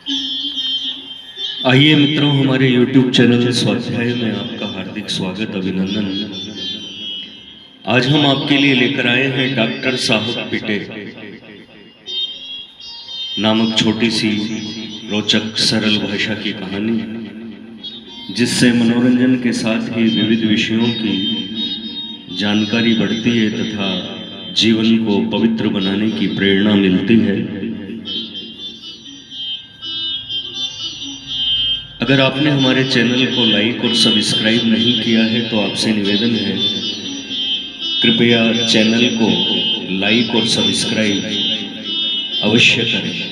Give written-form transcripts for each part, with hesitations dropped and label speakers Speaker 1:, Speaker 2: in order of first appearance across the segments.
Speaker 1: आइए मित्रों, हमारे YouTube चैनल स्वाध्याय में आपका हार्दिक स्वागत, अभिनंदन। आज हम आपके लिए लेकर आए हैं डॉक्टर साहब पिटे नामक छोटी सी रोचक सरल भाषा की कहानी, जिससे मनोरंजन के साथ ही विविध विषयों की जानकारी बढ़ती है तथा जीवन को पवित्र बनाने की प्रेरणा मिलती है। अगर आपने हमारे चैनल को लाइक और सब्सक्राइब नहीं किया है तो आपसे निवेदन है, कृपया चैनल को लाइक और सब्सक्राइब अवश्य करें।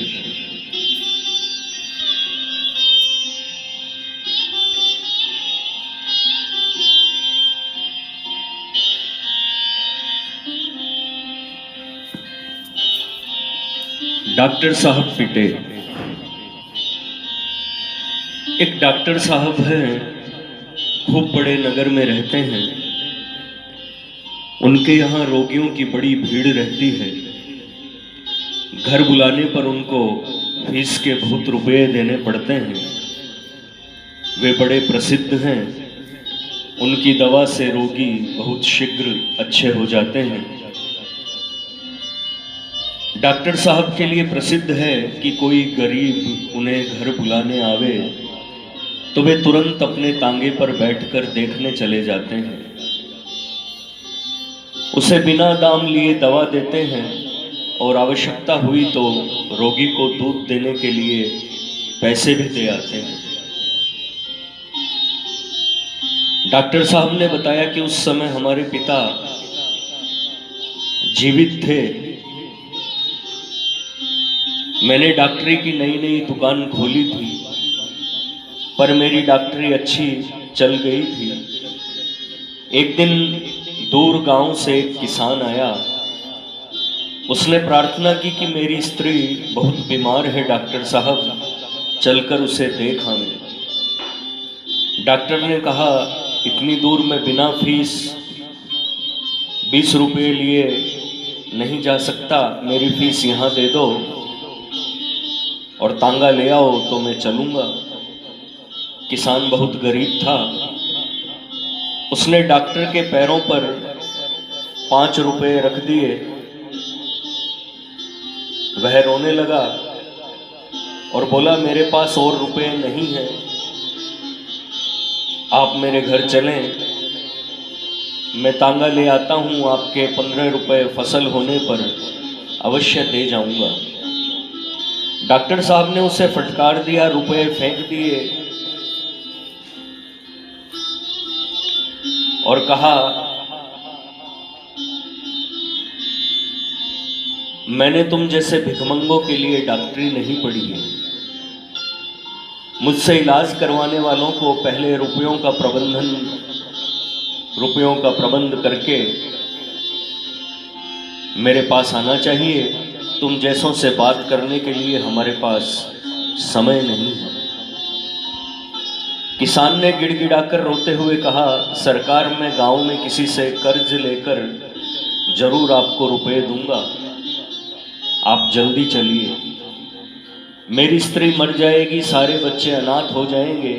Speaker 1: डॉक्टर साहब पिटे। एक डॉक्टर साहब हैं, खूब बड़े नगर में रहते हैं। उनके यहाँ रोगियों की बड़ी भीड़ रहती है। घर बुलाने पर उनको फीस के बहुत रुपए देने पड़ते हैं। वे बड़े प्रसिद्ध हैं। उनकी दवा से रोगी बहुत शीघ्र अच्छे हो जाते हैं। डॉक्टर साहब के लिए प्रसिद्ध है कि कोई गरीब उन्हें घर बुलाने आवे तो वे तुरंत अपने तांगे पर बैठकर देखने चले जाते हैं। उसे बिना दाम लिए दवा देते हैं और आवश्यकता हुई तो रोगी को दूध देने के लिए पैसे भी दे आते हैं। डॉक्टर साहब ने बताया कि उस समय हमारे पिता जीवित थे। मैंने डॉक्टरी की नई नई दुकान खोली थी, पर मेरी डॉक्टरी अच्छी चल गई थी। एक दिन दूर गांव से एक किसान आया। उसने प्रार्थना की कि मेरी स्त्री बहुत बीमार है डॉक्टर साहब, चलकर उसे देख आवें। डॉक्टर ने कहा, इतनी दूर मैं बिना फीस 20 रुपये लिए नहीं जा सकता, मेरी फीस यहाँ दे दो और तांगा ले आओ तो मैं चलूँगा। किसान बहुत गरीब था। उसने डॉक्टर के पैरों पर 5 रुपये रख दिए। वह रोने लगा और बोला, मेरे पास और रुपये नहीं हैं, आप मेरे घर चलें, मैं तांगा ले आता हूँ, आपके 15 रुपये फसल होने पर अवश्य दे जाऊंगा। डॉक्टर साहब ने उसे फटकार दिया, रुपये फेंक दिए और कहा, मैंने तुम जैसे भिखमंगों के लिए डॉक्टरी नहीं पढ़ी है। मुझसे इलाज करवाने वालों को पहले रुपयों का प्रबंध करके मेरे पास आना चाहिए। तुम जैसों से बात करने के लिए हमारे पास समय नहीं है। किसान ने गिड़गिड़ाकर रोते हुए कहा, सरकार, मैं गांव में किसी से कर्ज लेकर जरूर आपको रुपए दूंगा, आप जल्दी चलिए। मेरी स्त्री मर जाएगी, सारे बच्चे अनाथ हो जाएंगे,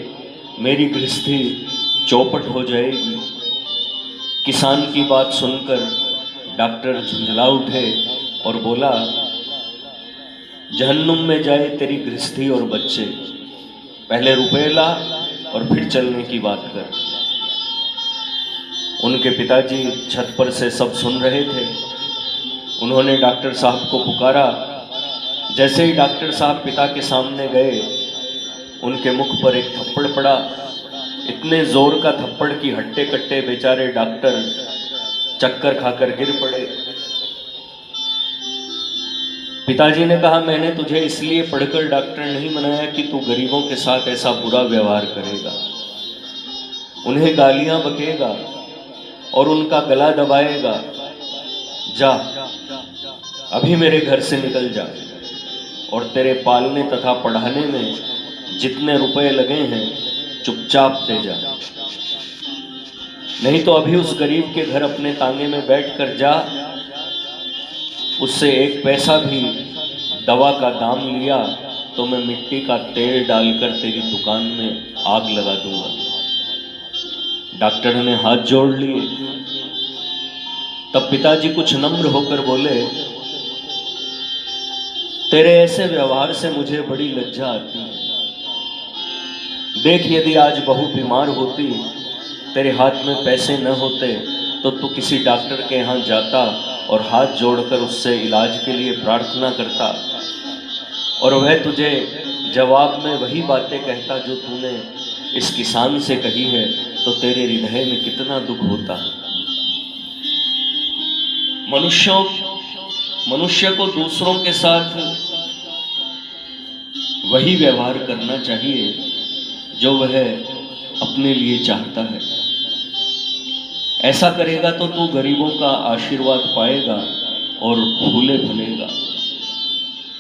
Speaker 1: मेरी गृहस्थी चौपट हो जाएगी। किसान की बात सुनकर डॉक्टर झुंझला उठे और बोला, जहन्नुम में जाए तेरी गृहस्थी और बच्चे, पहले रुपए ला और फिर चलने की बात कर। उनके पिताजी छत पर से सब सुन रहे थे। उन्होंने डॉक्टर साहब को पुकारा। जैसे ही डॉक्टर साहब पिता के सामने गए, उनके मुख पर एक थप्पड़ पड़ा। इतने जोर का थप्पड़ कि हट्टे कट्टे बेचारे डॉक्टर चक्कर खाकर गिर पड़े। पिताजी ने कहा, मैंने तुझे इसलिए पढ़कर डॉक्टर नहीं बनाया कि तू गरीबों के साथ ऐसा बुरा व्यवहार करेगा, उन्हें गालियां बकेगा और उनका गला दबाएगा। जा, अभी मेरे घर से निकल जा और तेरे पालने तथा पढ़ाने में जितने रुपए लगे हैं चुपचाप दे जा, नहीं तो अभी उस गरीब के घर अपने तांगे में बैठकर जा। उससे 1 पैसा भी दवा का दाम लिया तो मैं मिट्टी का तेल डालकर तेरी दुकान में आग लगा दूंगा। डॉक्टर ने हाथ जोड़ लिए। तब पिताजी कुछ नम्र होकर बोले, तेरे ऐसे व्यवहार से मुझे बड़ी लज्जा आती है। देख, यदि आज बहू बीमार होती, तेरे हाथ में पैसे न होते, तो तू किसी डॉक्टर के यहाँ जाता और हाथ जोड़कर उससे इलाज के लिए प्रार्थना करता, और वह तुझे जवाब में वही बातें कहता जो तूने इस किसान से कही है, तो तेरे हृदय में कितना दुख होता। मनुष्य को दूसरों के साथ वही व्यवहार करना चाहिए जो वह अपने लिए चाहता है। ऐसा करेगा तो तू गरीबों का आशीर्वाद पाएगा और फूले फलेगा।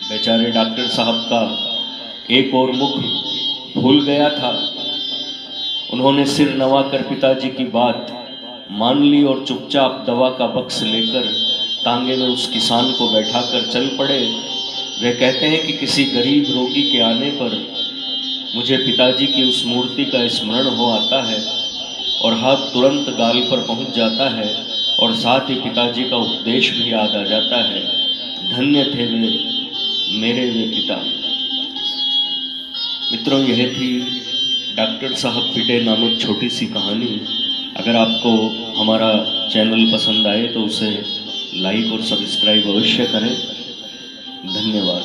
Speaker 1: बेचारे डॉक्टर साहब का एक और मुख भूल गया था। उन्होंने सिर नवाकर पिताजी की बात मान ली और चुपचाप दवा का बक्स लेकर तांगे में उस किसान को बैठाकर चल पड़े। वे कहते हैं कि किसी गरीब रोगी के आने पर मुझे पिताजी की उस मूर्ति का स्मरण हो आता है और हाथ तुरंत गाल पर पहुंच जाता है, और साथ ही पिताजी का उपदेश भी याद आ जाता है, धन्य थे वे मेरे वे पिता। मित्रों, यह थी डॉक्टर साहब पिटे नामक छोटी सी कहानी। अगर आपको हमारा चैनल पसंद आए तो उसे लाइक और सब्सक्राइब अवश्य करें। धन्यवाद।